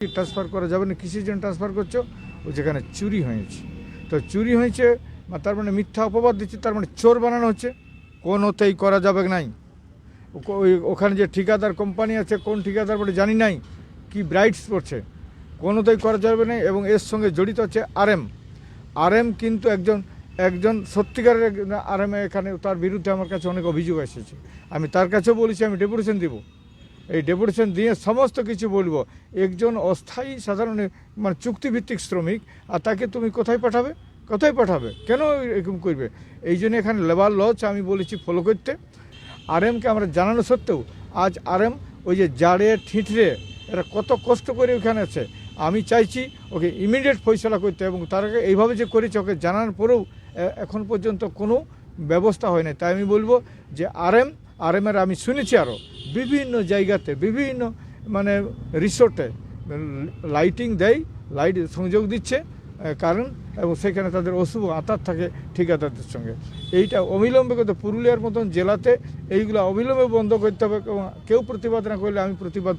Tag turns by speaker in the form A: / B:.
A: Transfer করা যাবে না, কিসের জন্য ট্রান্সফার করছো? ও যেখানে চুরি হয়েছে, তো চুরি হয়েছে তার মানে মিথ্যা অপবাদ দিচ্ছে, তার মানে চোর বানানো হচ্ছে। কোনোতেই করা যাবে নাই। ওখানে যে ঠিকাদার কোম্পানি আছে, কোন ঠিকাদার বলে জানি নাই, কি ব্রাইটস করছে, কোনোতেই করা যাবে না। এবং এর সঙ্গে জড়িত আছে আরএম কিন্তু একজন সত্যিকারের আরএম। এখানে তার বিরুদ্ধে আমার কাছে অনেক অভিযোগ এসেছে, আমি তার কাছেও বলেছি আমি ডেপুটেশন দিব। এই ডেপুটেশন দিয়ে সমস্ত কিছু বলবো। একজন অস্থায়ী সাধারণ মানে চুক্তিভিত্তিক শ্রমিক, আর তাকে তুমি কোথায় পাঠাবে, কেন এরকম করবে? এই জন্য এখানে লেবার লজ আমি বলেছি ফলো করতে। আরএমকে আমরা জানানো সত্ত্বেও আজ আরএম ওই যে জাড়ে ঠিঁঠড়ে এরা কত কষ্ট করে ওখানে আছে। আমি চাইছি ওকে ইমিডিয়েট ফয়সলা করতে, এবং তার আগে এইভাবে যে করেছে ওকে জানার পরেও এখন পর্যন্ত কোনো ব্যবস্থা হয় না। তাই আমি বলবো যে আরএমের আমি শুনেছি আরও বিভিন্ন জায়গাতে বিভিন্ন মানে রিসোর্টে লাইটিং দেয়, লাইট সংযোগ দিচ্ছে কারণ, এবং সেখানে তাদের অশুভ আঁতার থাকে ঠিকাদারদের সঙ্গে। এইটা অবিলম্বে করতে, পুরুলিয়ার মতন জেলাতে এইগুলো অবিলম্বে বন্ধ করতে হবে। কেউ প্রতিবাদ না করলে আমি প্রতিবাদ